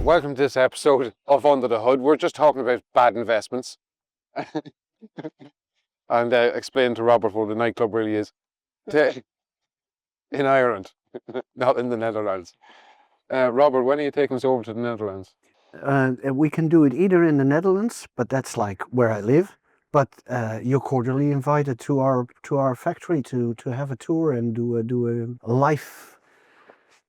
Welcome to this episode of Under the Hood. We're just talking about bad investments and explain to Robert what a nightclub really is in Ireland, not in the Netherlands. Robert, when are you taking us over to the Netherlands? We can do it either in the Netherlands, but that's like where I live. But you're cordially invited to our factory to have a tour and do a live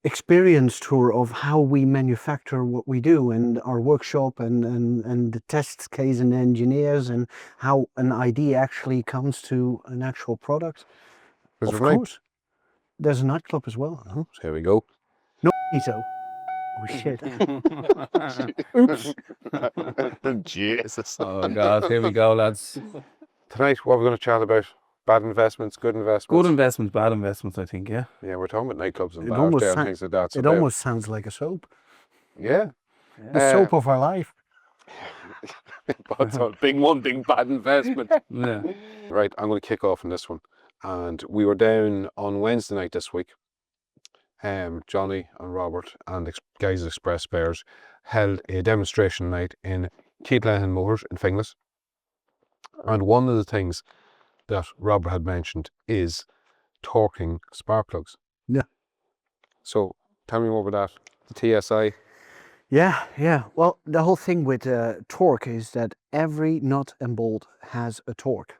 experience tour of how we manufacture what we do, and our workshop and the test case and engineers, and how an idea actually comes to an actual product. Of course, there's a nightclub as well. Huh? Here we go. No, so. Oh shit. Oops. Jesus. Oh God, here we go, lads. Tonight, what we're going to chat about: bad investments, good investments. Good investments, bad investments, I think, yeah. Yeah, we're talking about nightclubs and It bars almost there and sound- things like that. So It almost sounds like a soap. yeah. The soap of our life. But it's a big one, big bad investment. Yeah. Right, I'm going to kick off on this one. And we were down on Wednesday night this week. Johnny and Robert and Guys Express Spares held a demonstration night in Keighlin Motors in Finglas. And one of the things that Robert had mentioned is torquing spark plugs. Yeah. So tell me more about that. The TSI. Yeah. Well, the whole thing with torque is that every nut and bolt has a torque.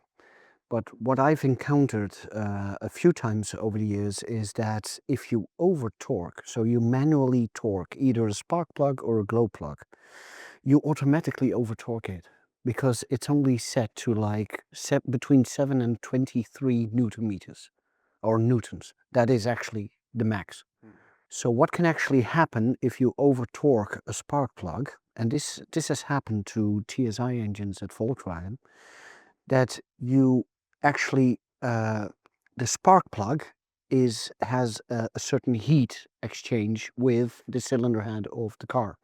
But what I've encountered a few times over the years is that if you over torque, so you manually torque either a spark plug or a glow plug, you automatically over torque it, because it's only set to like between 7 and 23 Newton meters or newtons. That is actually the max. So what can actually happen if you over torque a spark plug, and this has happened to TSI engines at Volkswagen, that you actually the spark plug has a certain heat exchange with the cylinder head of the car,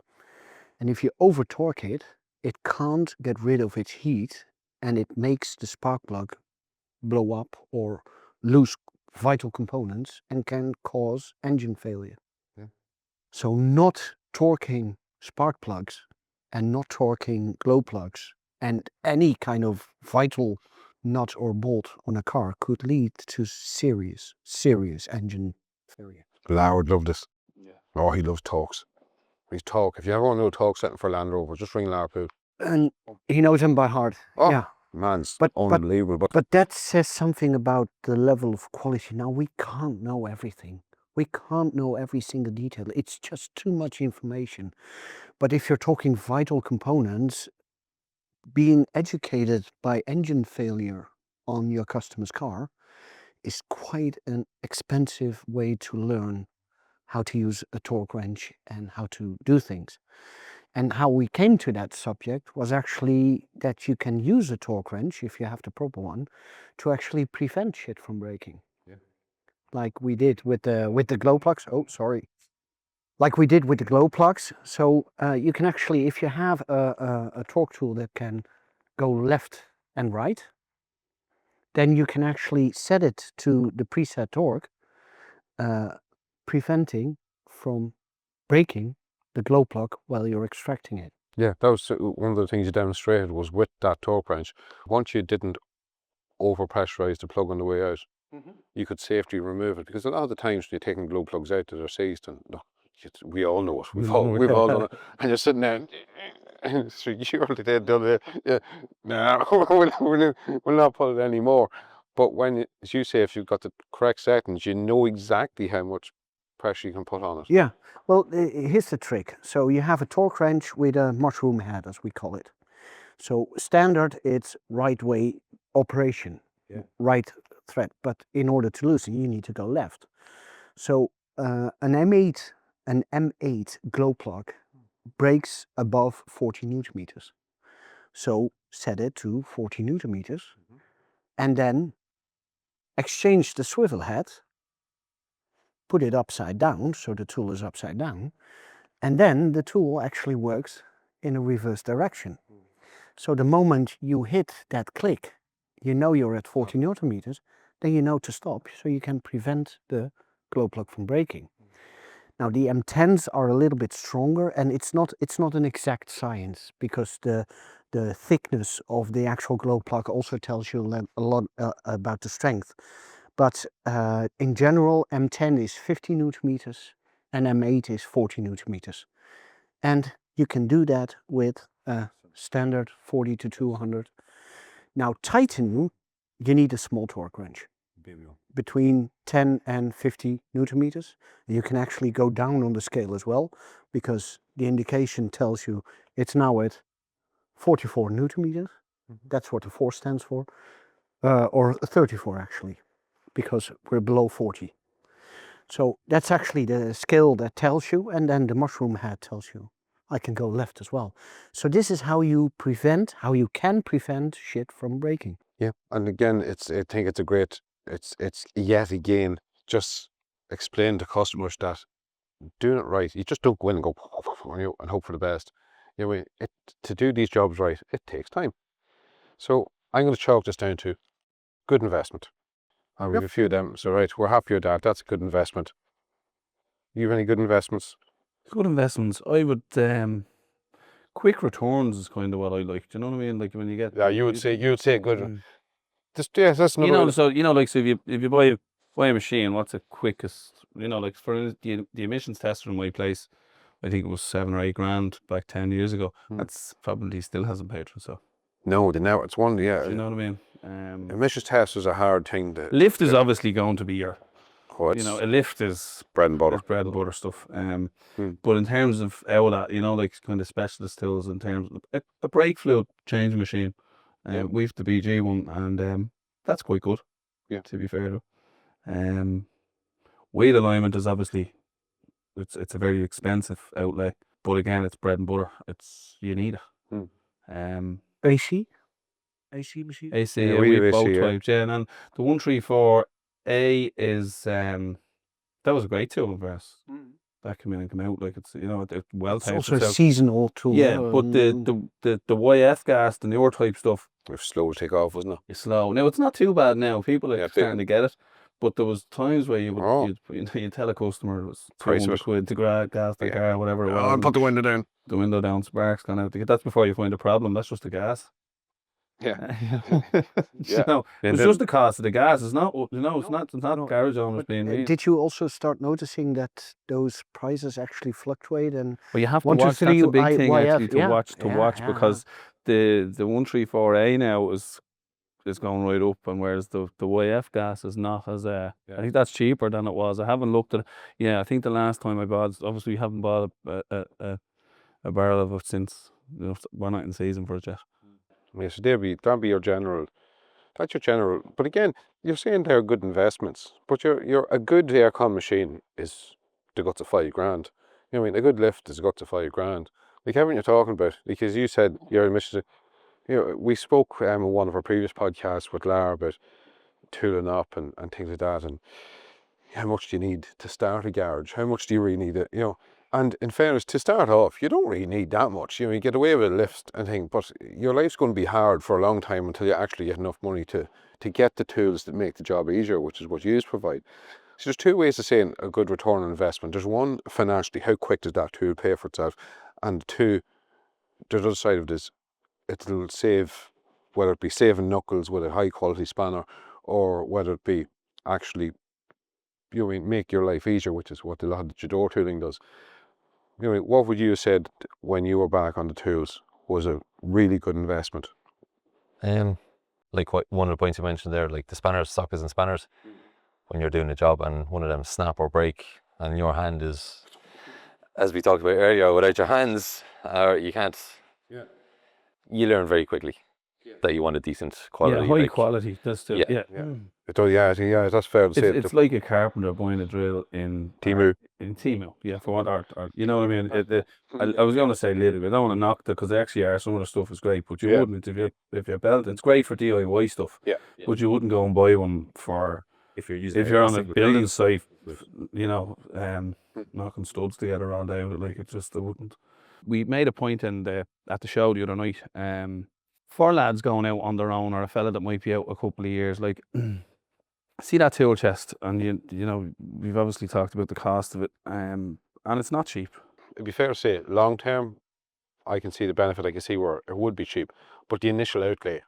and if you over torque it, it can't get rid of its heat, and it makes the spark plug blow up or lose vital components and can cause engine failure. Yeah. So not torquing spark plugs and not torquing glow plugs and any kind of vital nut or bolt on a car could lead to serious engine failure. Loward loved this. Yeah. Oh, he loves talks. He's talk. If you ever want to know a talk setting for Land Rover, just ring Larpoo. And he knows them by heart. Oh, yeah. Man's But- unbelievable. But that says something about the level of quality. Now, we can't know everything. We can't know every single detail. It's just too much information. But if you're talking vital components, being educated by engine failure on your customer's car is quite an expensive way to learn how to use a torque wrench and how to do things. And how we came to that subject was actually that you can use a torque wrench, if you have the proper one, to actually prevent shit from breaking. Yeah. Like we did with the glow plugs. Oh, sorry. Like we did with the glow plugs. So you can actually, if you have a torque tool that can go left and right, then you can actually set it to the preset torque, preventing from breaking the glow plug while you're extracting it. Yeah, that was one of the things you demonstrated was with that torque wrench. Once you didn't over-pressurize the plug on the way out, you could safely remove it, because a lot of the times when you're taking glow plugs out that are seized, and look, we all know it. We've all done it. And you're sitting there, and surely they've done it. Yeah, no, we'll not put it anymore. But when, as you say, if you've got the correct settings, you know exactly how much pressure you can put on it. Yeah, well, here's the trick. So you have a torque wrench with a mushroom head, as we call it. So standard, it's right way operation, right thread. But in order to loosen, you need to go left. So an M8 glow plug breaks above 40 Newton meters. So set it to 40 Newton meters, and then exchange the swivel head, put it upside down, so the tool is upside down, and then the tool actually works in a reverse direction. So the moment you hit that click, you know you're at 40 Newton meters, then you know to stop, so you can prevent the glow plug from breaking. Now the M10s are a little bit stronger, and it's not an exact science, because the thickness of the actual glow plug also tells you a lot about the strength. But in general, M10 is 50 Newton meters and M8 is 40 Newton meters. And you can do that with a standard 40 to 200. Now Titan, you need a small torque range. Between 10 and 50 Newton meters. You can actually go down on the scale as well, because the indication tells you it's now at 44 Newton meters. That's what the 4 stands for. Or 34 actually, because we're below 40. So that's actually the scale that tells you, and then the mushroom head tells you I can go left as well. So this is how you can prevent shit from breaking. Yeah, and again, I think it's a great, it's yet again, just explain to customers that doing it right, you just don't go in and go and hope for the best. You know, to do these jobs right, it takes time. So I'm going to chalk this down to good investment. We have a few of them, so right, we're happy with that. That's a good investment. You have any good investments? Good investments. I would quick returns is kind of what I like. Do you know what I mean? Like when you get Yeah, you would say good. Yes, that's another. Like so if you buy a machine, what's the quickest? Like for the emissions tester in my place, I think it was 7 or 8 grand back 10 years ago. That's probably still hasn't paid for itself. No, it's one. Yeah, Do you know what I mean? Emissions test is a hard thing. Lift is obviously going to be your. A lift is bread and butter. It's bread and butter stuff. But in terms of outlet, like kind of specialist tools, in terms of a brake fluid change machine, we've the BG one, and that's quite good. Yeah. To be fair, wheel alignment is obviously it's a very expensive outlay, but again, it's bread and butter. You need it. AC machine. AC, Yeah, we have have both AC, types. Yeah, and the 134A is that was a great tool for us. That came in and came out like it's it well It's paid also for a seasonal tool. Yeah, but the YF gas, the newer type stuff, It was slow to take off, wasn't it? is slow. Now it's not too bad now. People are Yeah, starting to get it, but there was times where you would Oh. you'd tell a customer it was Price of 200 it. quid to gas the car, whatever it was. I'll put the window down. The window down, sparks gone out. That's before you find a problem. That's just the gas. Yeah. Yeah. It's just the cost of the gas. It's not. It's not garage owners being mean. Did you also start noticing that those prices actually fluctuate? And Well, you have to 1, 2, watch. 3 That's a big thing YF, actually to yeah. watch because the 134A now is going right up, and whereas the YF gas is not as I think that's cheaper than it was. I haven't looked at it. Yeah, I think the last time I bought, obviously we haven't bought a barrel of it since we're not in season for it yet. Yes, that'd be your general. That's your general. But again, you're saying they're good investments. But a good aircon machine is the guts of 5 grand. You know what I mean? A good lift is the guts of 5 grand. Like everything you're talking about, because you said your emissions. We spoke in one of our previous podcasts with Lara about tooling up and things like that, and how much do you need to start a garage? How much do you really need it? And in fairness, to start off, you don't really need that much. You get away with a lift and things, but your life's going to be hard for a long time until you actually get enough money to get the tools that make the job easier, which is what you provide. So there's 2 ways of saying a good return on investment. There's one, financially, how quick does that tool pay for itself? And 2, the other side of this, it'll save, whether it be saving knuckles with a high quality spanner, or whether it be actually make your life easier, which is what a lot of the door tooling does. What would you have said when you were back on the tools was a really good investment? Like one of the points you mentioned there, like the spanners, sockets and spanners, when you're doing a job and one of them snap or break, and your hand is, as we talked about earlier, without your hands, you can't. Yeah. You learn very quickly that you want a decent quality. Yeah, high quality. That's the Yeah. It does, yeah, that's fair to say. It's like a carpenter buying a drill in Temu. In Temu, yeah, for what art, you know what I mean? I was going to say little bit. I don't want to knock it because they actually are. Some of the stuff is great, but you wouldn't if you're belting. It's great for DIY stuff. Yeah. But you wouldn't go and buy one for if you're on a building site, knocking studs together all day. Like it just wouldn't. We made a point at the show the other night. For lads going out on their own, or a fella that might be out a couple of years, like see that tool chest, and you know we've obviously talked about the cost of it. and it's not cheap. It'd be fair to say, long term, I can see the benefit. I can see where it would be cheap, but the initial outlay.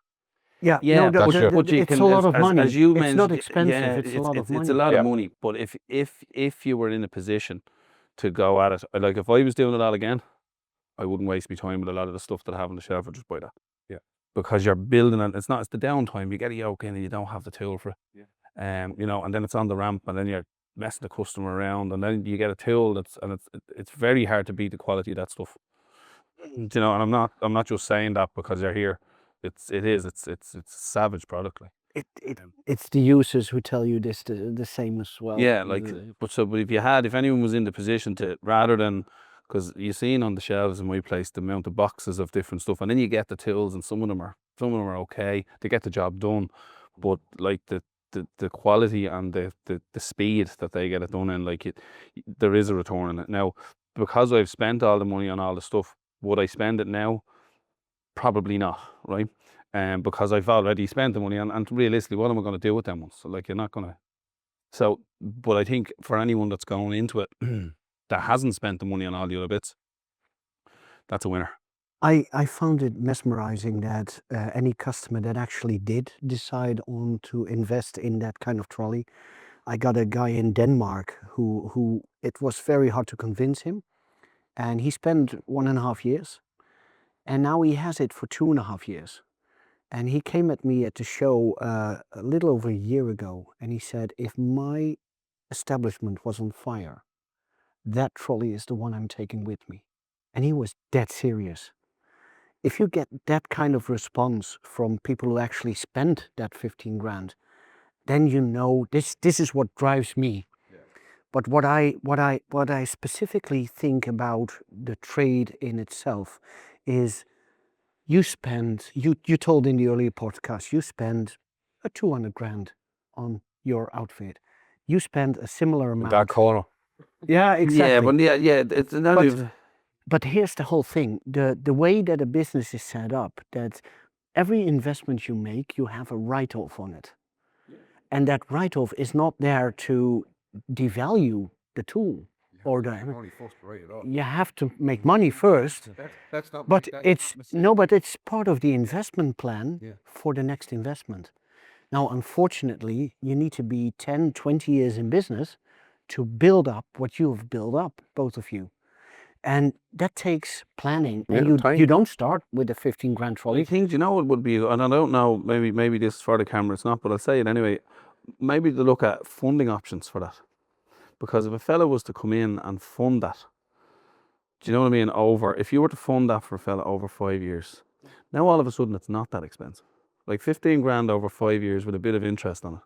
Yeah, Yeah, no, but you it's can, a lot of money. as you It's mentioned, not expensive. yeah, It's a lot of money. It's a lot Yeah. of money. But if you were in a position to go at it, like if I was doing it all again, I wouldn't waste my time with a lot of the stuff that I have on the shelf. Or just buy that. Yeah. Because you're building it. It's the downtime. You get a yoke in and you don't have the tool for it. Yeah. You know, and then it's on the ramp, and then you're messing the customer around, and then you get a tool it's very hard to beat the quality of that stuff. You know, and I'm not just saying that because you're here. It's a savage product, like. It's the users who tell you this the same as well. Yeah, like, but if anyone was in the position to, rather than, because you seen on the shelves in my place the amount of boxes of different stuff, and then you get the tools, and some of them are okay, they get the job done, but like the quality and the speed that they get it done in, like there is a return in it. Now, because I've spent all the money on all the stuff, would I spend it now? Probably not, right? Because I've already spent the money, and realistically, what am I going to do with them ones? So, like, you're not going to. So, but I think for anyone that's going into it that hasn't spent the money on all the other bits, that's a winner. I found it mesmerizing that any customer that actually did decide on to invest in that kind of trolley. I got a guy in Denmark who it was very hard to convince him, and he spent 1.5 years, and now he has it for 2.5 years. And he came at me at the show a little over a year ago, and he said, if my establishment was on fire, that trolley is the one I'm taking with me. And he was dead serious. If you get that kind of response from people who actually spent that 15 grand, then you know this is what drives me. Yeah. But what I specifically think about the trade in itself is, you told in the earlier podcast, you spend 200 grand on your outfit. You spend a similar amount. That corner. Yeah, exactly. Yeah, but it's another. But here's the whole thing: the way that a business is set up, that every investment you make, you have a write-off on it, and that write-off is not there to devalue the tool. Or you have to make money first, That's not. but it's part of the investment plan for the next investment. Now, unfortunately, you need to be 10, 20 years in business to build up what you've built up, both of you, and that takes planning. Yeah, and you don't start with a 15 grand trolley. I think, you know, it would be, and I don't know, maybe this is for the camera, it's not, but I'll say it anyway. Maybe to look at funding options for that. Because if a fella was to come in and fund that, do you know what I mean? If you were to fund that for a fella over 5 years, now all of a sudden it's not that expensive. Like 15 grand over 5 years with a bit of interest on it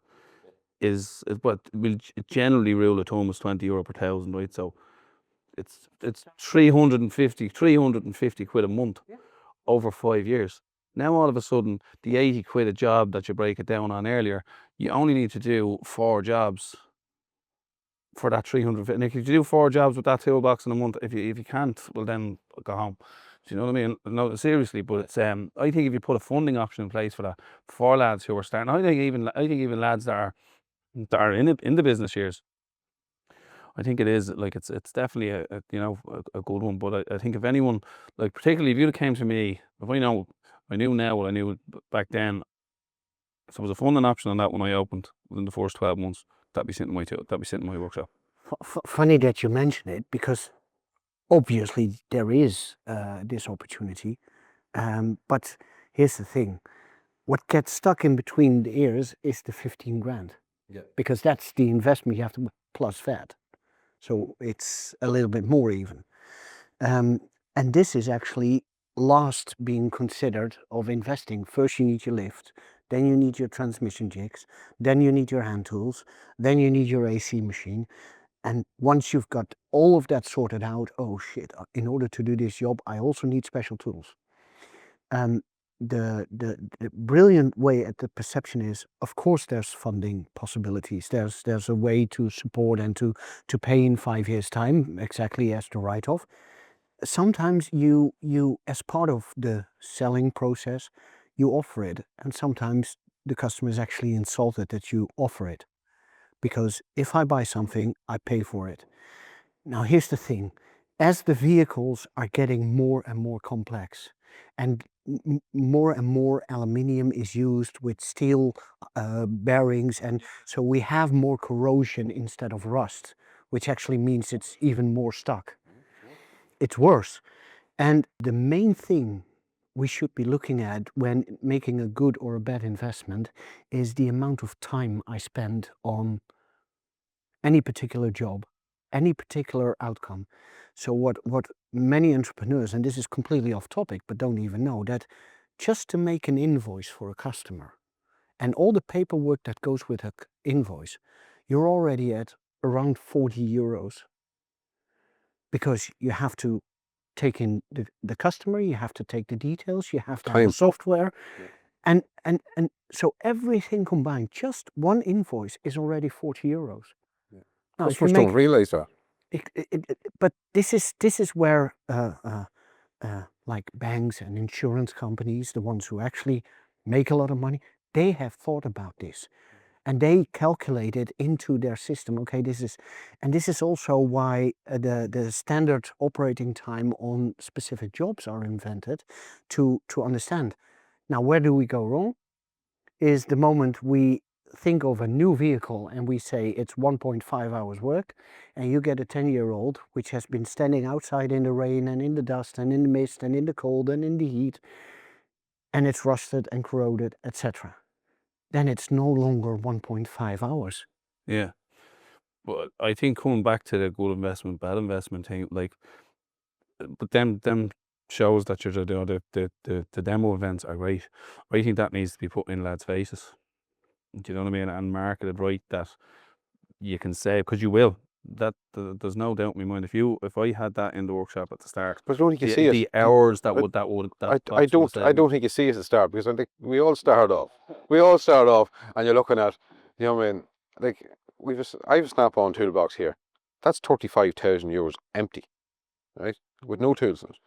is what will generally rule of thumb is €20 per thousand, right? So it's 350 quid a month over 5 years. Now all of a sudden the 80 quid a job that you break it down on earlier, you only need to do 4 jobs for that 350. And if you do 4 jobs with that toolbox in a month, if you can't, well then go home. Do you know what I mean? No, seriously, but it's I think if you put a funding option in place for that, for lads who are starting, I think even lads that are in the business years, I think it is like it's definitely a good one. But I think if anyone, like particularly if you came to me, if I knew now what I knew back then, if there was a funding option on that when I opened within the first 12 months, that'd be sitting in my workshop. Funny that you mention it, because obviously there is this opportunity, but here's the thing: what gets stuck in between the ears is the 15 grand, because that's the investment you have to plus VAT, so it's a little bit more even, and this is actually last being considered of investing. First you need your lift, then you need your transmission jigs, then you need your hand tools, then you need your AC machine. And once you've got all of that sorted out, oh shit, in order to do this job, I also need special tools. The brilliant way at the perception is, of course, there's funding possibilities. There's a way to support and to pay in 5 years' time, exactly as the write-off. Sometimes you, as part of the selling process, you offer it, and sometimes the customer is actually insulted that you offer it. Because if I buy something, I pay for it. Now here's the thing, as the vehicles are getting more and more complex and more aluminium is used with steel bearings, and so we have more corrosion instead of rust, which actually means it's even more stuck. It's worse. And the main thing we should be looking at when making a good or a bad investment is the amount of time I spend on any particular job, any particular outcome. So what many entrepreneurs, and this is completely off topic, but don't even know that just to make an invoice for a customer and all the paperwork that goes with an invoice, you're already at around 40 euros, because you have to take in the customer, you have to take the details, you have to have the software. And so everything combined, just one invoice is already 40 euros. Now, if you Customers don't realise that. but this is where like banks and insurance companies, the ones who actually make a lot of money, they have thought about this. And they calculate it into their system. Okay, this is also why the standard operating time on specific jobs are invented to understand. Now, where do we go wrong? Is the moment we think of a new vehicle and we say it's 1.5 hours work, and you get a 10-year-old which has been standing outside in the rain and in the dust and in the mist and in the cold and in the heat, and it's rusted and corroded, etc. Then it's no longer 1.5 hours. Yeah. But I think coming back to the good investment, bad investment thing, like, but them shows that you're doing the demo events are great. I think that needs to be put in lads' faces. Do you know what I mean? And marketed right, that you can save, because you will. There's no doubt in my mind. If I had that in the workshop at the start, But I don't think you the, see it. the hours that I don't think you see it at the start, because I think we all start off, and you're looking at, you know what I mean, like I have a snap-on toolbox here. That's 35,000 euros empty, right, with no tools in it.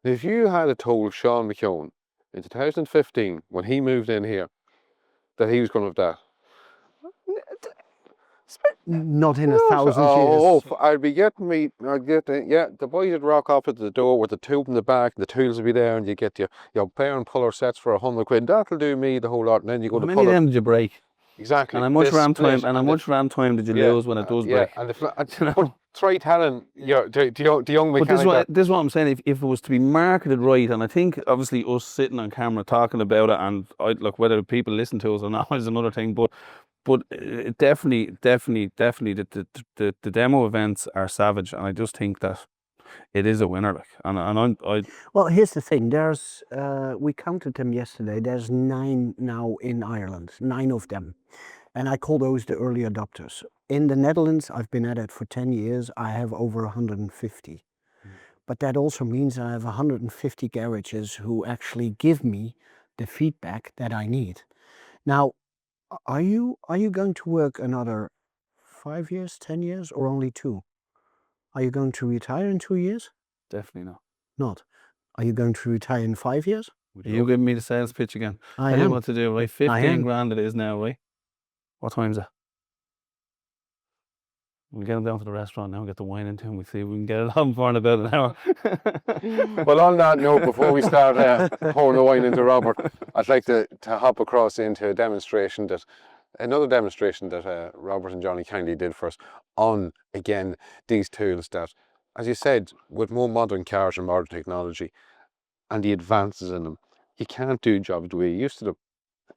If you had told Sean McKeown in 2015 when he moved in here that he was going to have that, Not in 1,000 years. I'd get the boys would rock off at the door with the tube in the back, the tools would be there, and you get your pair and puller sets for 100 quid. That'll do me the whole lot, and then you go How to many pull of it. them did you break? Exactly. And how much This ram split time? And how much ram time did you lose when it does break? And You know? but try telling the young But mechanic. this is what I'm saying. If it was to be marketed right, and I think obviously us sitting on camera talking about it, and look, whether people listen to us or not is another thing. But definitely the demo events are savage, and I just think that it is a winner. Like, and Well, here's the thing. There's we counted them yesterday. There's 9 now in Ireland. 9 of them, and I call those the early adopters. In the Netherlands, I've been at it for 10 years. I have over 150. But that also means I have 150 garages who actually give me the feedback that I need. Now, are you going to work another 5 years, 10 years, or only 2? Are you going to retire in 2 years? definitely not. Not. Are you going to retire in 5 years? Are you giving me the sales pitch again? I Tell you am. what to do, right? 15 grand it is now, right? What time's it? We get him down to the restaurant now and get the wine into him. We see if we can get it on for in about an hour. Well, on that note, before we start pouring the wine into Robert, I'd like to hop across into another demonstration that Robert and Johnny kindly did for us on, again, these tools that, as you said, with more modern cars and modern technology and the advances in them, you can't do jobs the way you used to do.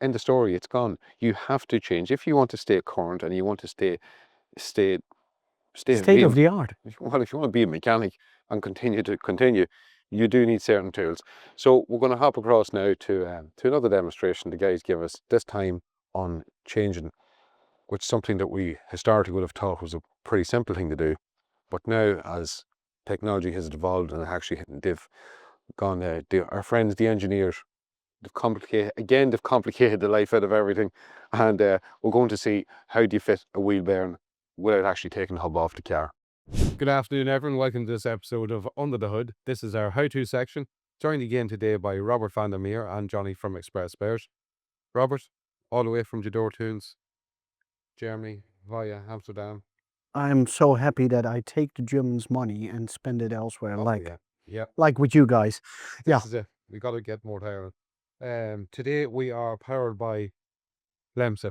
End of story, it's gone. You have to change. If you want to stay current and you want to stay State of the art. well, if you want to be a mechanic and continue, you do need certain tools. So we're going to hop across now to another demonstration the guys give us, this time on changing, which is something that we historically would have thought was a pretty simple thing to do. But now, as technology has evolved and actually they've gone, our friends, the engineers, they've complicated the life out of everything. And we're going to see how do you fit a wheel bearing without actually taking the hub off the car. Good afternoon, everyone. Welcome to this episode of Under the Hood. This is our how-to section, joined again today by Robert van der Meer and Johnny from Express Spares. Robert, all the way from Jador Tunes, Germany, via Amsterdam. I'm so happy that I take the Germans' money and spend it elsewhere, Yeah. like with you guys. Yeah. This is it. We got to get more to Ireland. Today we are powered by Lemsa,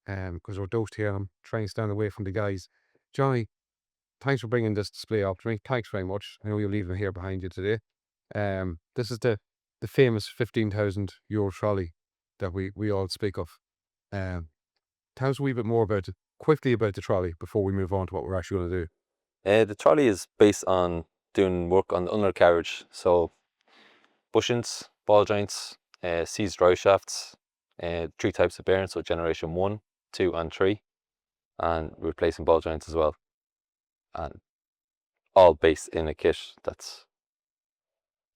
because we're dosed here. I'm trying to stand away from the guys. Johnny, thanks for bringing this display up to me. Thanks very much. I know you'll leave them here behind you today. This is the famous €15,000 trolley that we all speak of. Tell us a wee bit more quickly about the trolley before we move on to what we're actually going to do. The trolley is based on doing work on the undercarriage, so bushings, ball joints, seized drive shafts, 3 types of bearings, so generation 1, 2 and 3, and replacing ball joints as well, and all based in a kit that's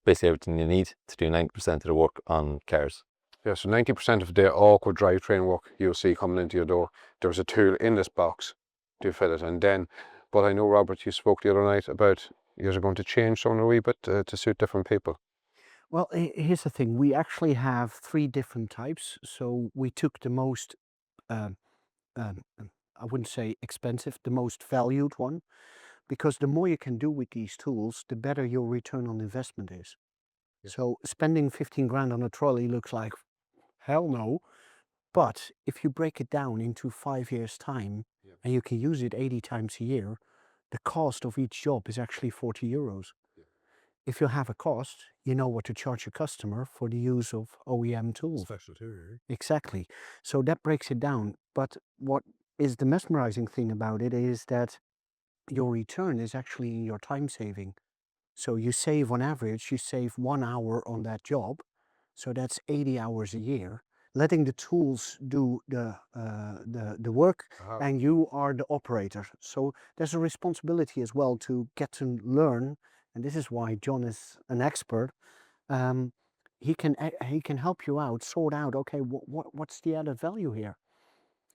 basically everything you need to do 90% of the work on cars. Yeah, so 90% of the awkward drivetrain work you'll see coming into your door, there's a tool in this box to fit it. And then, but I know, Robert, you spoke the other night about you're going to change something a wee bit to suit different people. Well, here's the thing. We actually have 3 different types. So we took the most, I wouldn't say expensive, the most valued one, because the more you can do with these tools, the better your return on investment is. Yeah. So spending 15 grand on a trolley looks like hell no. But if you break it down into 5 years' time, and you can use it 80 times a year, the cost of each job is actually €40. If you have a cost, you know what to charge your customer for the use of OEM tools. Special too, right? Exactly. So that breaks it down. But what is the mesmerizing thing about it is that your return is actually in your time saving. So you save, on average, you save 1 hour on that job. So that's 80 hours a year, letting the tools do the work, and you are the operator. So there's a responsibility as well to get to learn, and this is why John is an expert. He can help you out, sort out, okay, what's the added value here?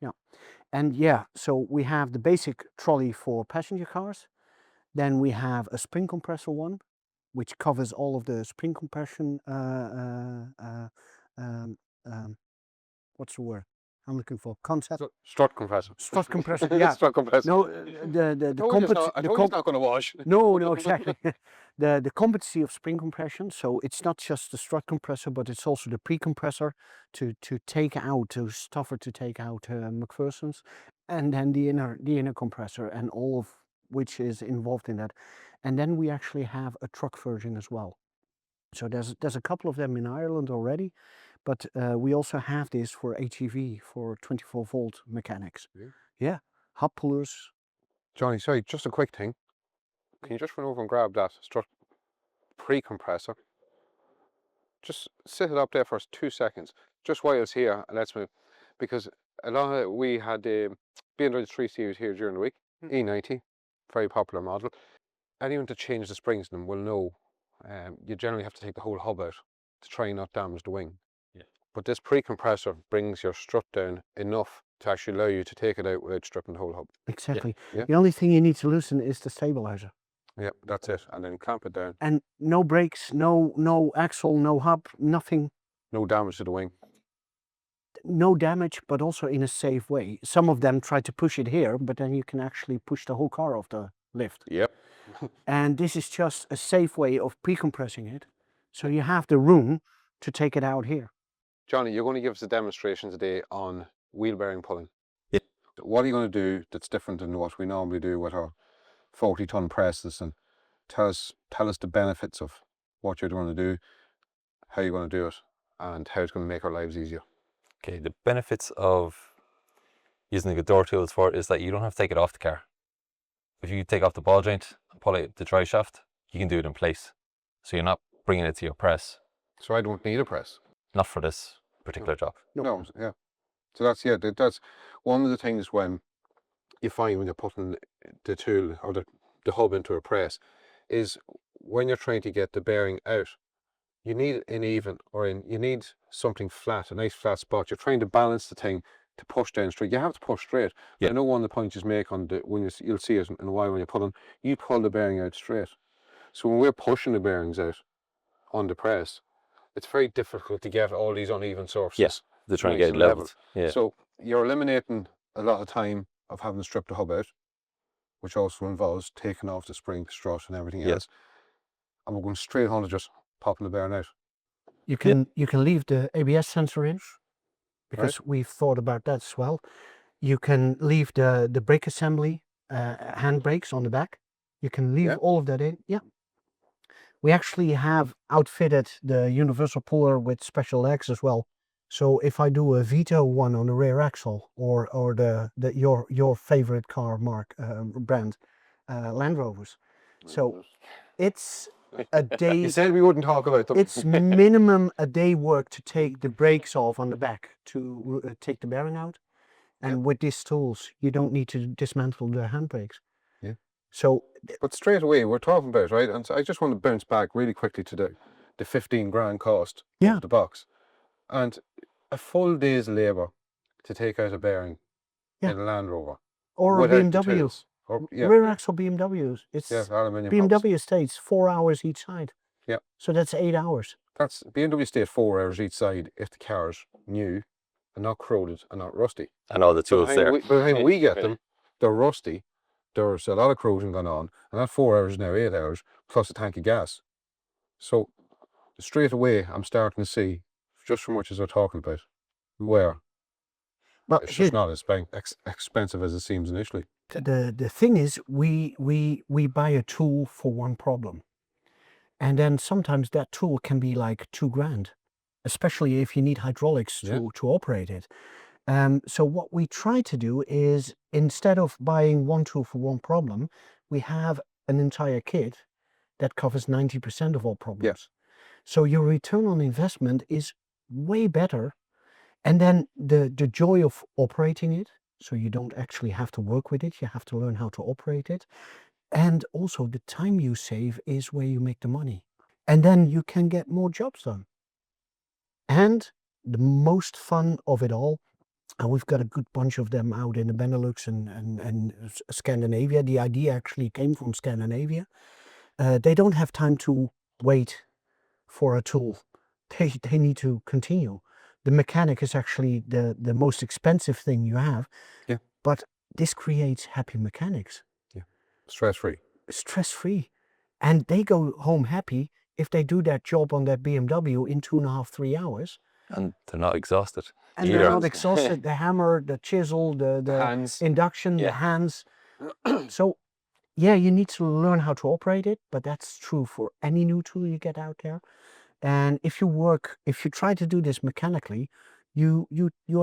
Yeah. And yeah, so we have the basic trolley for passenger cars. Then we have a spring compressor one, which covers all of the spring compression, what's the word I'm looking for? Concept? Strut compressor. Strut compressor, yeah. Strut compressor. No, the I told you it's not going to wash. No, exactly. The competency of spring compression, so it's not just the strut compressor, but it's also the pre-compressor to take out, to stuffer, to take out McPherson's, and then the inner compressor, and all of which is involved in that. And then we actually have a truck version as well. So there's a couple of them in Ireland already, but we also have this for HEV, for 24-volt mechanics. Yeah, hub pullers. Johnny, sorry, just a quick thing. Can you just run over and grab that strut pre-compressor? Just sit it up there for 2 seconds, just while it's here, and let's move. Because we had the BMW 3 Series here during the week, E90, very popular model. Anyone to change the springs in them will know you generally have to take the whole hub out to try and not damage the wing. Yeah. But this pre-compressor brings your strut down enough to actually allow you to take it out without stripping the whole hub. Exactly. Yeah. The only thing you need to loosen is the stabilizer. Yeah, that's it. And then clamp it down. And no brakes, no axle, no hub, nothing. No damage to the wing. No damage, but also in a safe way. Some of them try to push it here, but then you can actually push the whole car off the lift. Yep. And this is just a safe way of pre-compressing it, so you have the room to take it out here. Johnny, you're going to give us a demonstration today on wheel bearing pulling. Yep. What are you going to do that's different than what we normally do with our 40-ton presses? And tell us the benefits of what you're going to do, how you're going to do it, and how it's going to make our lives easier. Okay, the benefits of using the door tools for it is that you don't have to take it off the car. If you take off the ball joint and pull out the drive shaft, you can do it in place. So you're not bringing it to your press. So I don't need a press. Not for this particular job. No, yeah. So that's one of the things when you find when you're putting the tool or the hub into a press is when you're trying to get the bearing out, you need you need something flat, a nice flat spot. You're trying to balance the thing to push down straight. You have to push straight. Yeah. I know one of the points you make on you'll see it in a while when you're pulling, you pull the bearing out straight. So when we're pushing the bearings out on the press, it's very difficult to get all these uneven surfaces. Yes, they're trying to nice get it and level. leveled. Yeah. So you're eliminating a lot of time of having to strip the hub out. which also involves taking off the spring, the strut, and everything Yeah. else. And we're going straight on to just popping the bearing out. You can leave the ABS sensor in, because we've thought about that as well. You can leave the brake assembly, hand brakes on the back. You can leave all of that in. Yeah. We actually have outfitted the universal puller with special legs as well. So if I do a Vito one on the rear axle, or your favorite car brand, Land Rovers, so it's a day. You said we wouldn't talk about them. It's minimum a day work to take the brakes off on the back, to take the bearing out. And with these tools, you don't need to dismantle the handbrakes. Yeah. So, but straight away, we're talking about, right? And so I just want to bounce back really quickly to the 15 grand cost of the box. And a full day's labour to take out a bearing in a Land Rover. Or a BMW. Rear axle BMWs. It's aluminium BMW hubs. states 4 hours each side. Yeah. So that's 8 hours. That's BMW stayed 4 hours each side if the car's new and not corroded and not rusty. And all the tools there. By the time we get them, they're rusty. There's a lot of corrosion going on, and that 4 hours is now 8 hours plus a tank of gas. So straight away, I'm starting to see, just from what you're talking about, where it's just not as expensive as it seems initially. The thing is, we buy a tool for one problem, and then sometimes that tool can be like 2 grand, especially if you need hydraulics to operate it. So what we try to do is, instead of buying one tool for one problem, we have an entire kit that covers 90% of all problems. Yeah. So your return on investment is way better. And then the joy of operating it, so you don't actually have to work with it, you have to learn how to operate it. And also the time you save is where you make the money. And then you can get more jobs done. And the most fun of it all, and we've got a good bunch of them out in the Benelux and Scandinavia. The idea actually came from Scandinavia. They don't have time to wait for a tool. They need to continue. The mechanic is actually the most expensive thing you have. Yeah. But this creates happy mechanics. Yeah. Stress-free. Stress-free. And they go home happy if they do that job on that BMW in 2.5, 3 hours. And they're not exhausted. And they're not exhausted. The hammer, the chisel, the hands. induction, the hands. So, yeah, you need to learn how to operate it, but that's true for any new tool you get out there. And if you try to do this mechanically, you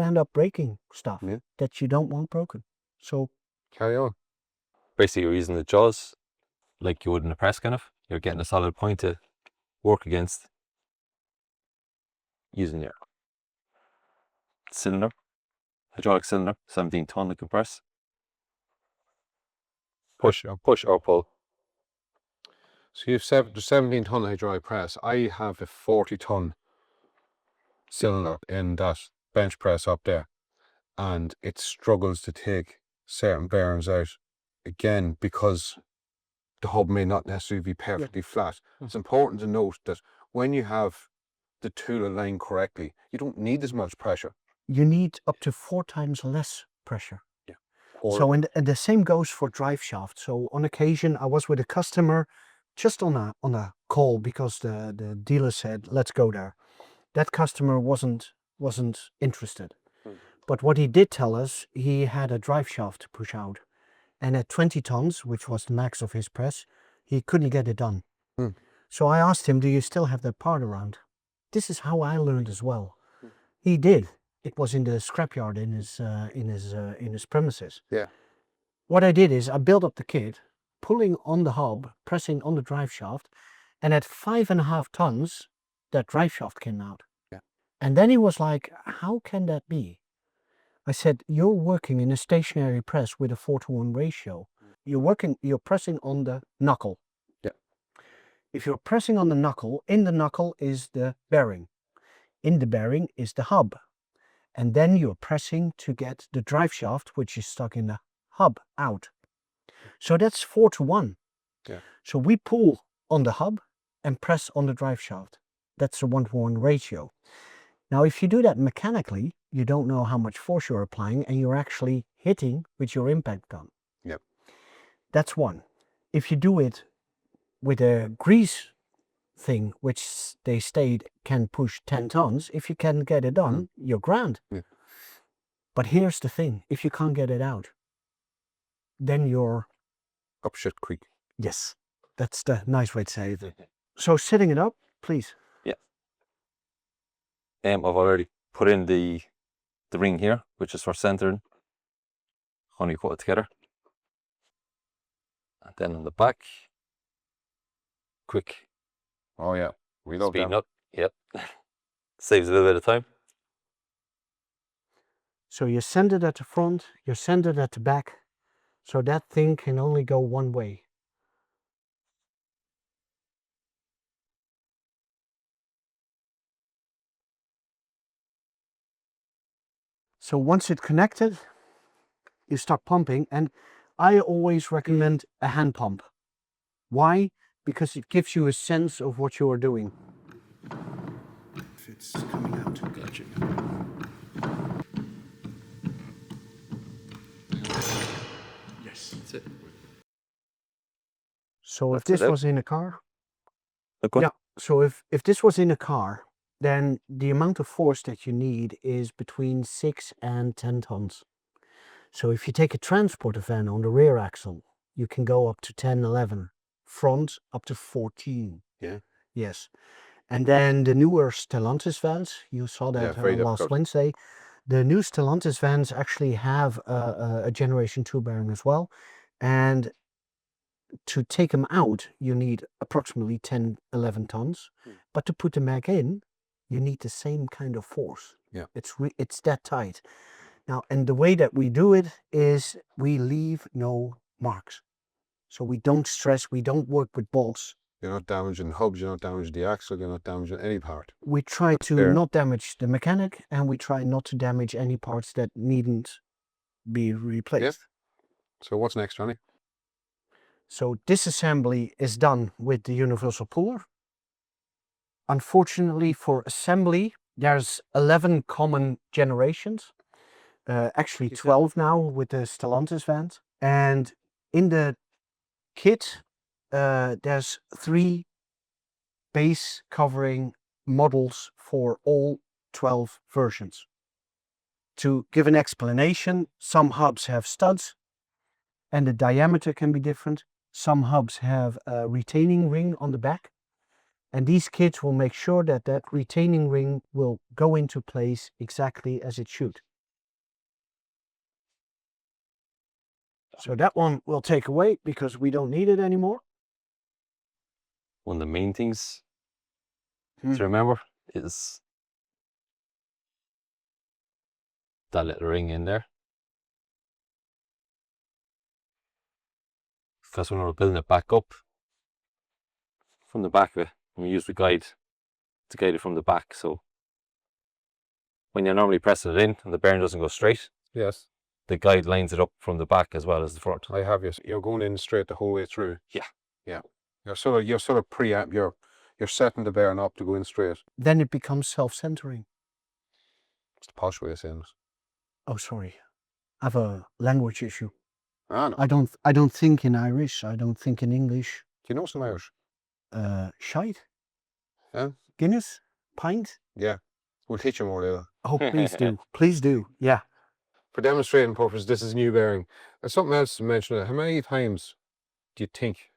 end up breaking stuff that you don't want broken. So carry on. Basically, you're using the jaws like you would in a press, kind of. You're getting a solid point to work against, using your cylinder, hydraulic cylinder, 17 ton to compress. Push or pull. So you have the 17 ton hydraulic press. I have a 40 ton cylinder in that bench press up there, and it struggles to take certain bearings out, again, because the hub may not necessarily be perfectly flat. It's important to note that when you have the tool aligned correctly, you don't need as much pressure. You need up to 4 times less pressure. Yeah. And the same goes for drive shaft. So on occasion, I was with a customer just on a call because the dealer said, let's go there. That customer wasn't interested. But what he did tell us, he had a drive shaft to push out. And at 20 tons, which was the max of his press, he couldn't get it done. So I asked him, do you still have that part around? This is how I learned as well. He did. It was in the scrapyard in his premises. Yeah. What I did is I built up the kit, pulling on the hub, pressing on the drive shaft, and at 5.5 tons, that drive shaft came out. Yeah. And then he was like, how can that be? I said, you're working in a stationary press with a 4:1 ratio. You're pressing on the knuckle. Yeah. If you're pressing on the knuckle, in the knuckle is the bearing. In the bearing is the hub. And then you're pressing to get the drive shaft, which is stuck in the hub, out. So that's 4:1. Yeah. So we pull on the hub and press on the drive shaft. That's a 1:1 ratio. Now, if you do that mechanically, you don't know how much force you're applying, and you're actually hitting with your impact gun. Yep. That's one. If you do it with a grease thing, which they state can push 10 tons, if you can get it done, you're grand. Yeah. But here's the thing, if you can't get it out, then you're... Up shit creek. Yes, that's the nice way to say it. So setting it up, please. Yeah. I've already put in the ring here, which is for centering. Only put it together. And then on the back, quick Oh yeah, we love speeding that. up. Yep. Saves a little bit of time. So you send it at the front, you send it at the back, so that thing can only go one way. So once it's connected, you start pumping, and I always recommend a hand pump. Why? Because it gives you a sense of what you are doing. If it's coming out. Gotcha. Yes. That's it. So if That's this it. was in a car, Okay. yeah. So if this was in a car, then the amount of force that you need is between 6 and 10 tons. So if you take a transporter van on the rear axle, you can go up to 10, 11. Front up to 14. Yeah. Yes. And then the newer Stellantis vans, you saw that Yeah, very last difficult. Wednesday. The new Stellantis vans actually have a Generation 2 bearing as well. And to take them out, you need approximately 10, 11 tons. But to put them back in, you need the same kind of force. Yeah. It's that tight. Now, and the way that we do it is we leave no marks. So we don't stress, we don't work with bolts. You're not damaging hubs, you're not damaging the axle, you're not damaging any part. We try to Fair. not damage the mechanic, and we try not to damage any parts that needn't be replaced. So what's next, Johnny? So disassembly is done with the universal puller. Unfortunately for assembly, there's 11 common generations. Actually 12 now with the Stellantis vans. And in the kit, there's 3 base covering models for all 12 versions. To give an explanation, some hubs have studs and the diameter can be different. Some hubs have a retaining ring on the back, and these kits will make sure that that retaining ring will go into place exactly as it should. So that one we'll take away because we don't need it anymore. One of the main things to remember is that little ring in there. Because when we're building it back up from the back of it, we use the guide to guide it from the back. So when you're normally pressing it in and the bearing doesn't go straight, Yes. the guide lines it up from the back as well as the front. I have you. You're going in straight the whole way through. Yeah. Yeah. You're sort of you're setting the bearing up to go in straight. Then it becomes self-centering. It's the posh way of saying it. Oh, sorry. I have a language issue. Ah, no. I don't think in Irish. I don't think in English. Do you know some Irish? Shite? Yeah. Guinness? Pint? Yeah. We'll teach you more later. Oh, please do. Please do. Yeah. For demonstrating purposes, this is a new bearing. And something else to mention, how many times do you think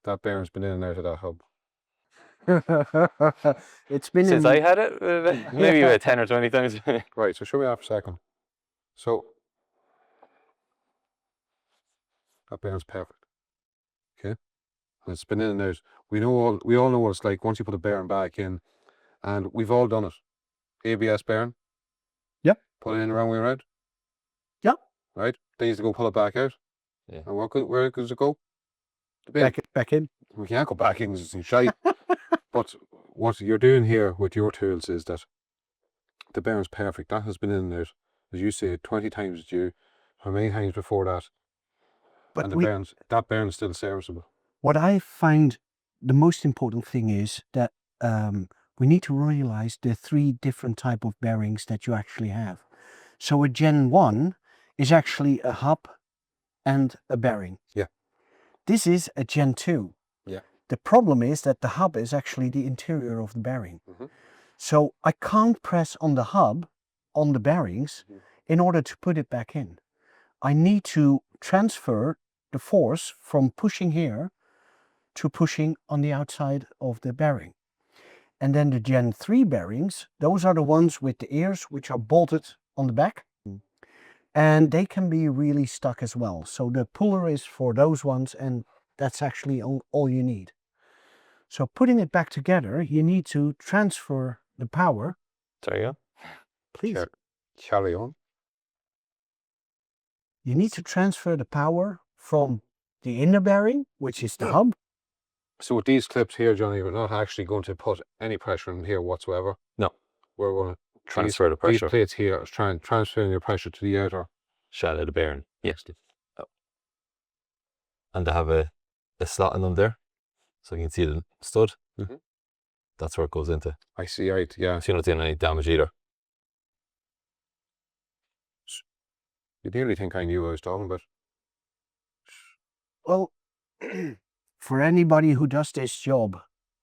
that bearing's been in and out of that hub? It's been Since in... I had it, maybe about 10 or 20 times. Right, so show me that for a second. So, that bearing's perfect. Okay? And it's been in and out. We all know what it's like once you put a bearing back in, and we've all done it. ABS bearing. Yep. Put it in the wrong way around. Yep. Right? Then you have to go pull it back out. Yeah. And where does it go? The bin. Back in. We can't go back in because it's in shite. But what you're doing here with your tools is that the bearing's perfect. That has been in and out, as you say, 20 times due. How many times before that? But and that bearing's still serviceable. What I find the most important thing is that we need to realize the 3 different type of bearings that you actually have. So a Gen 1 is actually a hub and a bearing. Yeah. This is a Gen 2. Yeah. The problem is that the hub is actually the interior of the bearing. So I can't press on the hub, on the bearings, in order to put it back in. I need to transfer the force from pushing here to pushing on the outside of the bearing. And then the Gen 3 bearings, those are the ones with the ears which are bolted on the back. And they can be really stuck as well. So the puller is for those ones, and that's actually all you need. So putting it back together, you need to transfer the power. There you go. Please. Carry on. You need to transfer the power from the inner bearing, which is the hub. So with these clips here, Johnny, we're not actually going to put any pressure in here whatsoever. No. We're going to Transfer the pressure. These plates here are transferring your pressure to the outer shell of the bearing. Yes. Oh. And they have a slot in them there, so you can see the stud. That's where it goes into. I see, right, yeah. So you're not doing any damage either. You nearly think I knew what I was talking about. Well, for anybody who does this job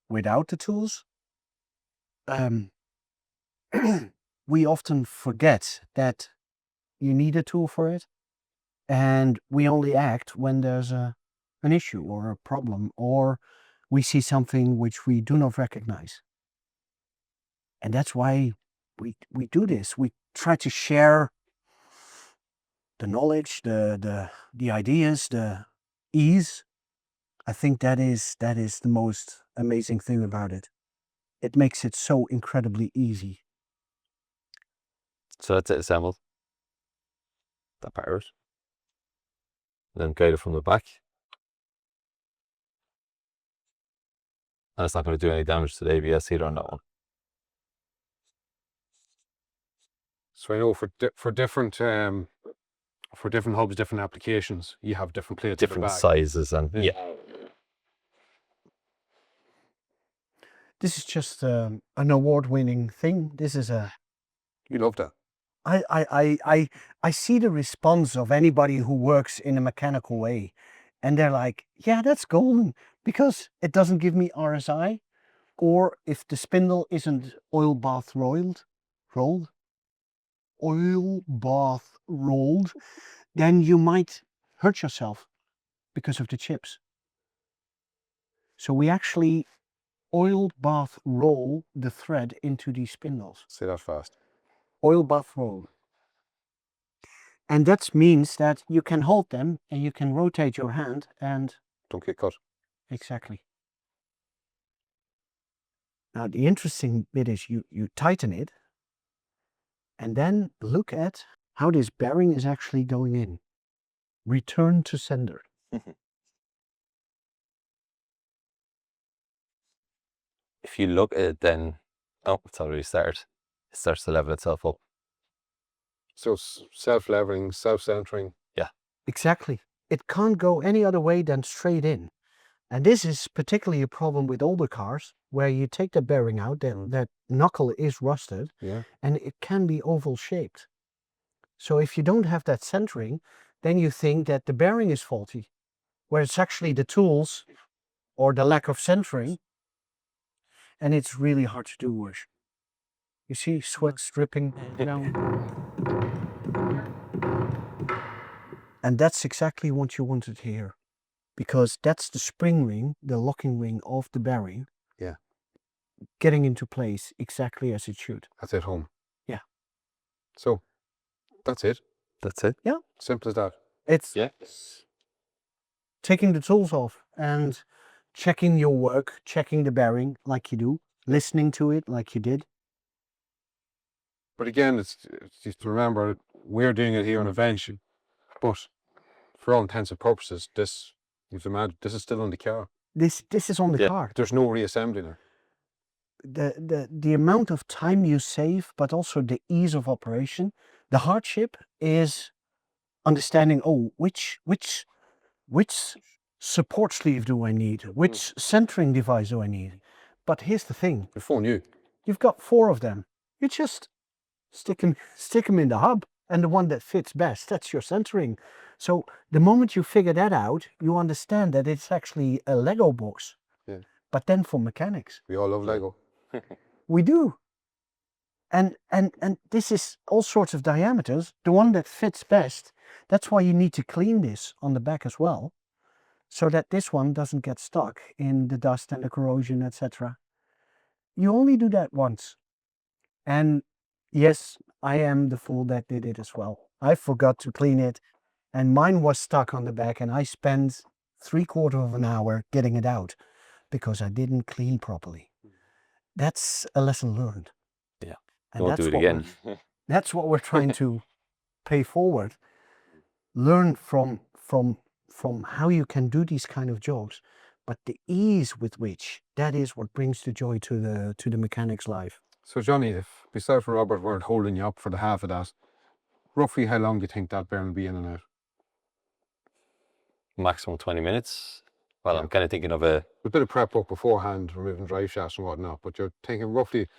without the tools, we often forget that you need a tool for it, and we only act when there's an issue or a problem, or we see something which we do not recognize. And that's why we do this. We try to share the knowledge, the ideas, the ease. I think that is the most amazing thing about it. It makes it so incredibly easy. So that's it assembled. That powers. Then guide it from the back. And it's not going to do any damage to the ABS either on that one. So I know for different hubs, different applications, you have different plates. Different sizes and yeah. This is just an award-winning thing. This is a... You love that. I see the response of anybody who works in a mechanical way, and they're like, yeah, that's golden, because it doesn't give me RSI, or if the spindle isn't oil bath rolled, then you might hurt yourself because of the chips. So we actually oil bath roll the thread into these spindles. Say that fast. Oil bath roll. And that means that you can hold them and you can rotate your hand and... Don't get cut. Exactly. Now the interesting bit is you tighten it and then look at how this bearing is actually going in. Return to sender. If you look at it then, oh, it's already started. It starts to level itself up. So self-leveling, self-centering. Yeah. Exactly. It can't go any other way than straight in. And this is particularly a problem with older cars, where you take the bearing out, that knuckle is rusted, and it can be oval shaped. So if you don't have that centering, then you think that the bearing is faulty, where it's actually the tools or the lack of centering, and it's really hard to do worse. You see sweat dripping down. And that's exactly what you wanted here, because that's the spring ring, the locking ring of the bearing. Yeah. Getting into place exactly as it should. That's it home. Yeah. So that's it. That's it. Yeah. Simple as that. It's taking the tools off and checking your work, checking the bearing like you do, listening to it like you did. But again, it's just to remember, we're doing it here on a bench, but for all intents and purposes, this, you can imagine, this is still on the car. This is on the car. There's no reassembling there. The amount of time you save, but also the ease of operation. The hardship is understanding, oh, which support sleeve do I need? Which centering device do I need? But here's the thing. Before new. You've got 4 of them. You just stick them in the hub, and the one that fits best, that's your centering. So the moment you figure that out, you understand that it's actually a Lego box. Yeah. But then for mechanics. We all love Lego. We do. And this is all sorts of diameters. The one that fits best, that's why you need to clean this on the back as well, so that this one doesn't get stuck in the dust and the corrosion, etc. You only do that once. And yes, I am the fool that did it as well. I forgot to clean it, and mine was stuck on the back, and I spent 3/4 of an hour getting it out because I didn't clean properly. That's a lesson learned. Yeah. And Don't do it again. That's what we're trying to pay forward. Learn from how you can do these kind of jobs, but the ease with which that is what brings the joy to the mechanic's life. So Johnny, if myself and Robert weren't holding you up for the half of that, roughly how long do you think that bearing will be in and out? Maximum 20 minutes. Well, Yeah. I'm kind of thinking of a A bit of prep work beforehand, removing drive shafts and whatnot, but you're thinking roughly,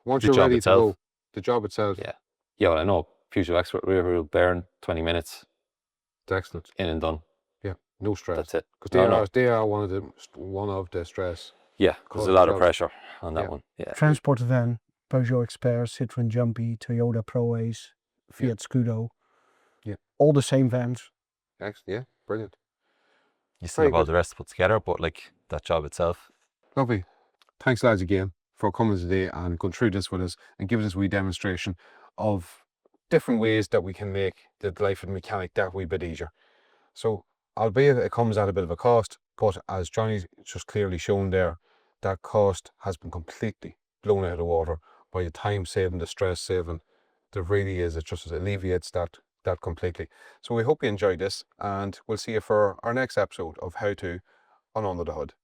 once The you're job ready itself. to go, the job itself. Yeah. Yeah, well, I know future expert rear bearing 20 minutes It's excellent. in and done. Yeah, no stress. That's it. Because they are one of the stress. Yeah, there's Causing a lot of jobs. pressure on that Yeah. one. Yeah. Transport van, Peugeot Expert, Citroën Jumpy, Toyota ProAce, Fiat Scudo. Yeah. All the same vans. Excellent. Yeah, brilliant. You still Very have all good. the rest put together, but like that job itself. Lovely. Thanks, lads, again for coming today and going through this with us and giving us a wee demonstration of different ways that we can make the life of the mechanic that wee bit easier. So, albeit it comes at a bit of a cost, but as Johnny's just clearly shown there, that cost has been completely blown out of the water by the time saving, the stress saving. There really is. It just alleviates that completely. So we hope you enjoyed this, and we'll see you for our next episode of How To on Under the Hood.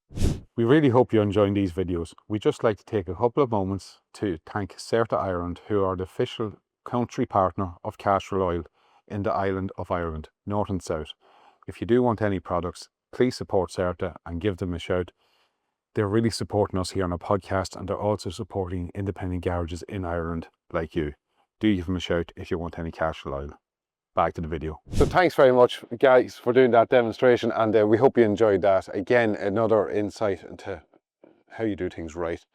We really hope you're enjoying these videos. We'd just like to take a couple of moments to thank Certa Ireland, who are the official country partner of Castrol Oil in the island of Ireland, north and south. If you do want any products, please support Certa and give them a shout. They're really supporting us here on our podcast, and they're also supporting independent garages in Ireland like you. Do give them a shout if you want any Castrol Oil. Back to the video. So thanks very much, guys, for doing that demonstration, and we hope you enjoyed that. Again, another insight into how you do things right,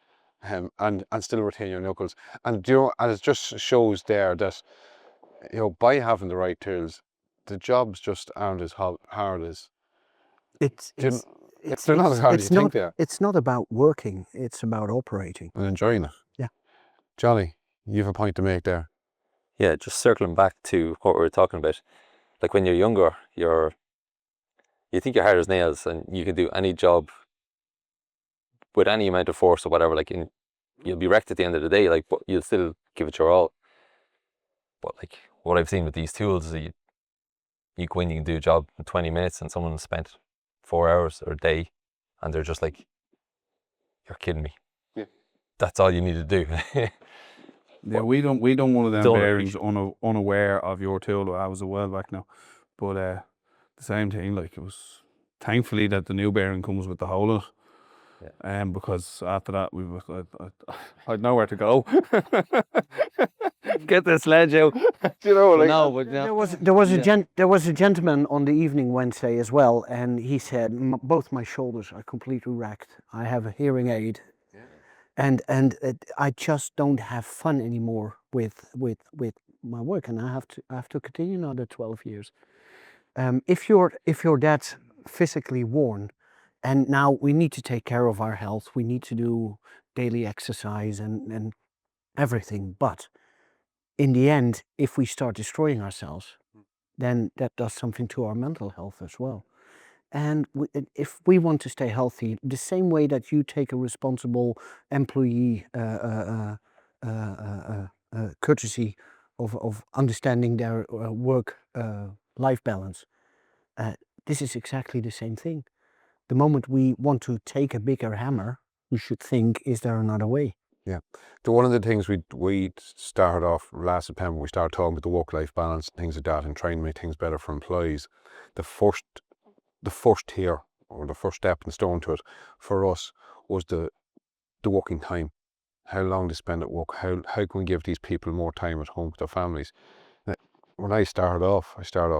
and still retain your knuckles. And and it just shows there that by having the right tools, the jobs just aren't as hard as they're not as hard as you think they are. It's not about working, it's about operating. And enjoying it. Yeah. Johnny, you have a point to make there. Yeah, just circling back to what we were talking about. Like when you're younger, you think you're hard as nails and you can do any job with any amount of force or whatever, like you'll be wrecked at the end of the day, like, but you'll still give it your all. But like what I've seen with these tools is you go in, you can do a job in 20 minutes and someone spent 4 hours or a day and they're just like, you're kidding me. Yeah. That's all you need to do. Yeah, we don't one of them Don't bearings unaware of your tool. I was a while back now, but the same thing. Like it was thankfully that the new bearing comes with the hole in it. Yeah. Because after that I'd nowhere to go. Get the sledge out. No, but There was a gentleman on the evening Wednesday as well, and he said both my shoulders are completely wrecked. I have a hearing aid. And I just don't have fun anymore with my work, and I have to continue another 12 years. If you're that physically worn, and now we need to take care of our health, we need to do daily exercise and everything. But in the end, if we start destroying ourselves, then that does something to our mental health as well. And if we want to stay healthy, the same way that you take a responsible employee courtesy of understanding their work-life balance, this is exactly the same thing. The moment we want to take a bigger hammer, we should think, is there another way? Yeah. So one of the things we started off last September, we started talking about the work-life balance and things like that and trying to make things better for employees. The first tier, or the first stepping stone to it for us, was the working time. How long they spend at work, how can we give these people more time at home with their families? when I started off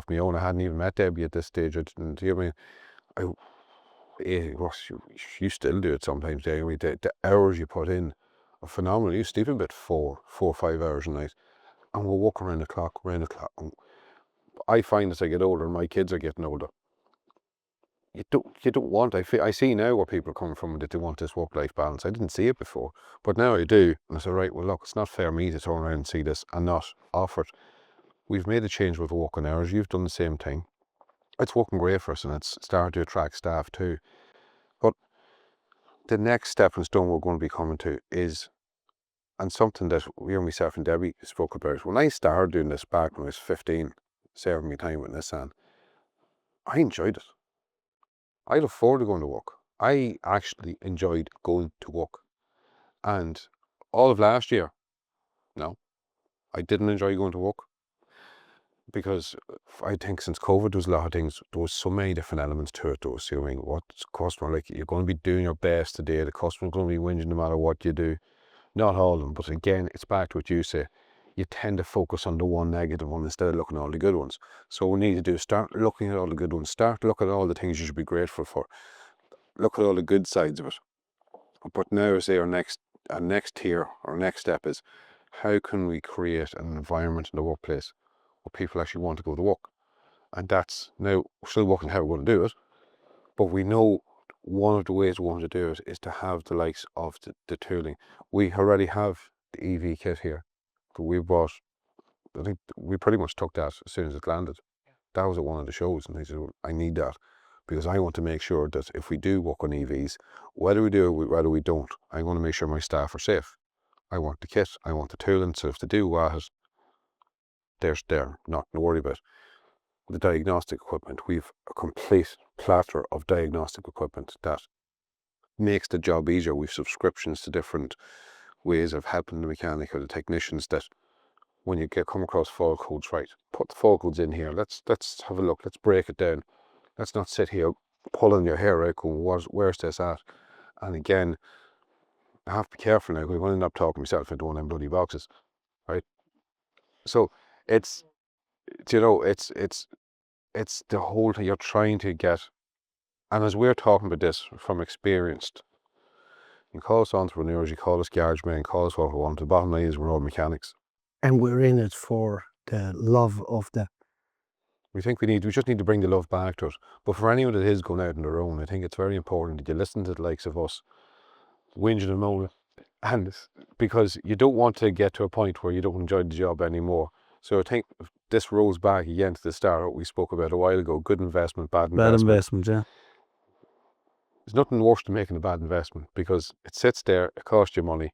my own. I hadn't even met Debbie at this stage. I didn't, you know what I mean? You still do it sometimes, Dave. I mean, the hours you put in are phenomenal. You sleep about 4 or 5 hours a night, and we'll walk around the clock. And I find as I get older, and my kids are getting older, you don't want. I see now where people are coming from, that they want this work-life balance. I didn't see it before, but now I do. And I say, right, well, look, it's not fair me to turn around and see this and not offer it. We've made a change with working hours. You've done the same thing. It's working great for us, and it's starting to attract staff too. But the next stepping stone we're going to be coming to is, and something that we and myself and Debbie spoke about, when I started doing this back when I was 15, serving my time with Nissan, I enjoyed it. I look forward to going to work. I actually enjoyed going to work. And all of last year, no, I didn't enjoy going to work, because I think since COVID, there was a lot of things. There was so many different elements to it. There was, you know, what's customer like? You're going to be doing your best today. The customer's going to be whinging no matter what you do. Not all of them, but again, it's back to what you say. You tend to focus on the one negative one instead of looking at all the good ones. So what we need to do is start looking at all the good ones. Start looking at all the things you should be grateful for. Look at all the good sides of it. But now, say our next tier, our next step is, how can we create an environment in the workplace where people actually want to go to work? And that's, now we're still working how we're going to do it, but we know one of the ways we want to do it is to have the likes of the tooling. We already have the EV kit here, but we bought, I think we pretty much took that as soon as it landed. That was at one of the shows, and they said, well, I need that, because I want to make sure that if we do work on EVs, whether we do or whether we don't, I want to make sure my staff are safe. I want the kit, I want the tooling, so if they do what, there's nothing to worry about. The diagnostic equipment, we've a complete plethora of diagnostic equipment that makes the job easier. We've subscriptions to different ways of helping the mechanic or the technicians, that when you come across fault codes, right, put the fault codes in here, let's have a look, let's break it down. Let's not sit here pulling your hair out going, where's this at? And again, I have to be careful now, because I'm going to end up talking myself into one of them bloody boxes, right? So it's, you know, it's the whole thing you're trying to get. And as we're talking about this from experienced, you call us entrepreneurs, you call us garage men, call us what we want. The bottom line is we're all mechanics. And we're in it for the love of the. We just need to bring the love back to it. But for anyone that is going out on their own, I think it's very important that you listen to the likes of us, whinging and moaning, and because you don't want to get to a point where you don't enjoy the job anymore. So I think this rolls back again to the start what we spoke about a while ago. Good investment, bad investment. Bad investment, yeah. There's nothing worse than making a bad investment, because it sits there, it costs you money,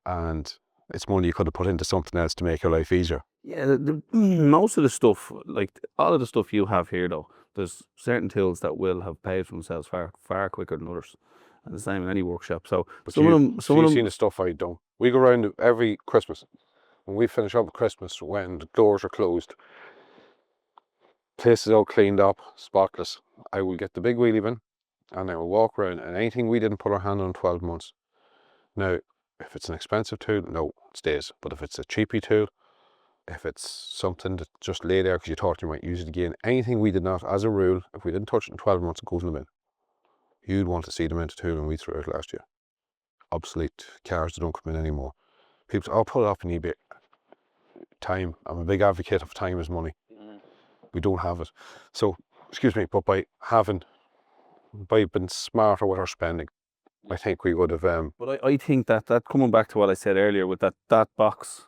and it's money you could have put into something else to make your life easier. Yeah, most of the stuff, like all of the stuff you have here though, there's certain tools that will have paid for themselves far quicker than others. And the same in any workshop. So But some of them, you've seen the stuff I don't. We go around every Christmas. When we finish up with Christmas, when the doors are closed, place is all cleaned up, spotless, I will get the big wheelie bin and I will walk around, and anything we didn't put our hand on in 12 months. Now, if it's an expensive tool, no, it stays. But if it's a cheapy tool, if it's something that just lay there because you thought you might use it again, anything we did not, as a rule, if we didn't touch it in 12 months, it goes in the bin. You'd want to see the amount of tool, and we threw it last year. Obsolete cars that don't come in anymore. People say, I'll put it off on eBay. Time. I'm a big advocate of time is money. We don't have it. So, excuse me, but by being smarter with our spending, I think we would have. But I think that coming back to what I said earlier with that box.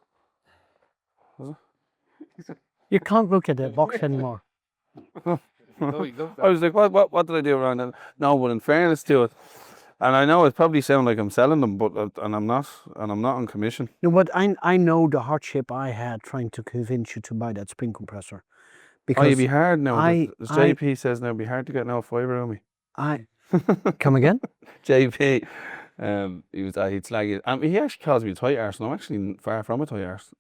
You can't look at the box anymore. I was like, what did I do wrong then? No, but in fairness to it, and I know it probably sounds like I'm selling them, but and I'm not on commission. No, but I know the hardship I had trying to convince you to buy that spring compressor. Because you'd be hard now. As I- JP says now, it'd be hard to get no fibre on me. Come again? JP, he'd slag it. He actually calls me a tight arse, and I'm actually far from a tight arse.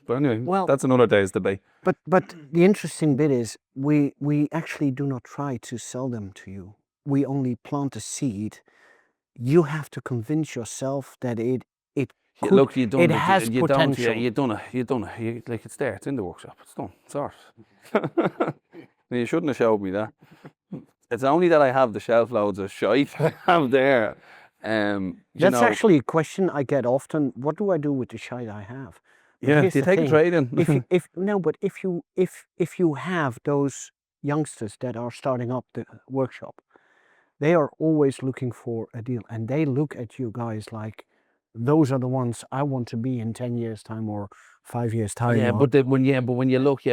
But anyway, Well- that's another day's debate. But the interesting bit is we actually do not try to sell them to you. We only plant a seed. You have to convince yourself that it could, look, you done it the- has you don't, potential. you done it. Like it's there. It's in the workshop. It's done. Sorted. You shouldn't have showed me that. It's only that I have the shelf loads of shite I have there. You That's know, actually a question I get often. What do I do with the shite I have? But yeah. here's Do you the take a thing. trade in? If you have those youngsters that are starting up the workshop, they are always looking for a deal, and they look at you guys like those are the ones I want to be in 10 years time or 5 years time. Yeah, or- but when you look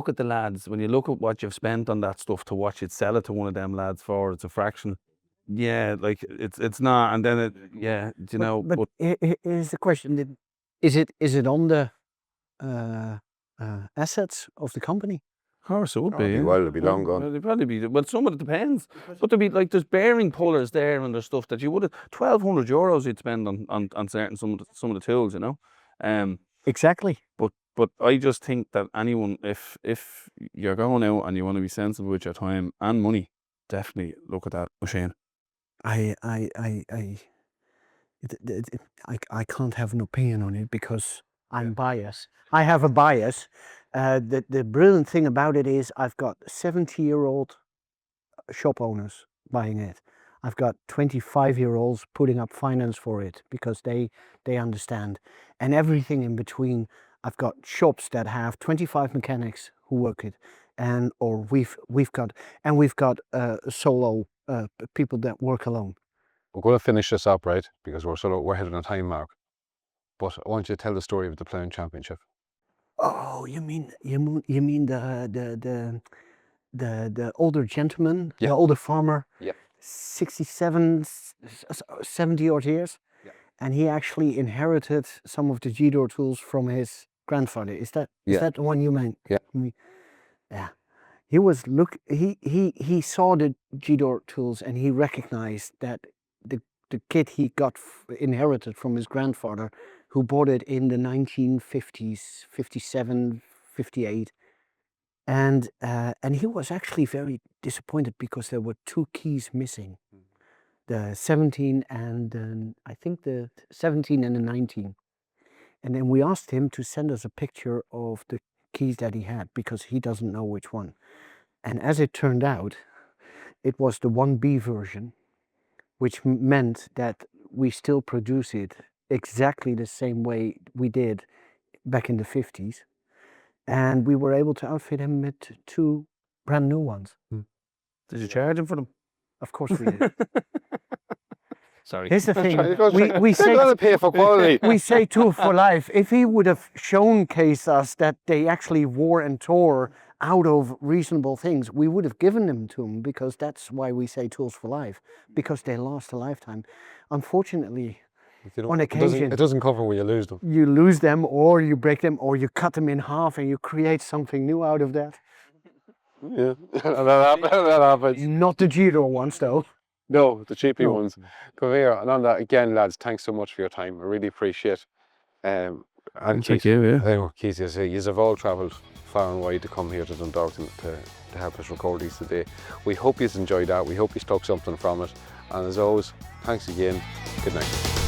at the lads, when you look at what you've spent on that stuff to watch it sell it to one of them lads for, it's a fraction. Yeah, like it's not, and then But here's the question: is it on the assets of the company? of course it would be. It'd be well, it'd be long gone. Well, it'd probably be. Well, some of it depends. But there'd be like there's bearing pullers there and there's stuff that you would have €1,200 you'd spend on certain some of the tools, you know. Exactly. But I just think that anyone, if you're going out and you want to be sensible with your time and money, definitely look at that machine. I can't have an opinion on it because I'm biased. I have a bias. The brilliant thing about it is I've got 70-year-old shop owners buying it. I've got 25-year-olds putting up finance for it because they understand, and everything in between. I've got shops that have 25 mechanics who work it, we've got solo people that work alone. We're going to finish this up, right? Because we're hitting a time mark. But I want you to tell the story of the ploughing championship. Oh, you mean the older gentleman, Yeah. the older farmer, Yeah. 67, 70 odd years, Yeah. and he actually inherited some of the G-door tools from his grandfather. Is that the one you meant? Yeah. Yeah. He saw the G-door tools and he recognized that the kit he got inherited from his grandfather, who bought it in the 1950s, 57, 58. And he was actually very disappointed because there were 2 keys missing, the 17 and I think the 17 and the 19. And then we asked him to send us a picture of the keys that he had because he doesn't know which one. And as it turned out, it was the 1B version, which meant that we still produce it exactly the same way we did back in the 50s. And we were able to outfit him with 2 brand new ones. Did you charge him for them? Of course we did. Sorry. Here's the thing, We gotta pay for quality. we say tool for life. If he would have showcased us that they actually wore and tore out of reasonable things, we would have given them to him, because that's why we say tools for life, because they last a lifetime. Unfortunately, on occasion, it doesn't cover when you lose them. you lose them, or you break them, or you cut them in half and you create something new out of that. Yeah, that happens. Not the G-door ones though. No, the cheapy No. ones. Come here. And on that, again, lads, thanks so much for your time. I really appreciate it. And Thank you, yeah. Keith, you have all travelled far and wide to come here to Dundalk to help us record these today. We hope you've enjoyed that. We hope you took something from it. And as always, thanks again. Good night.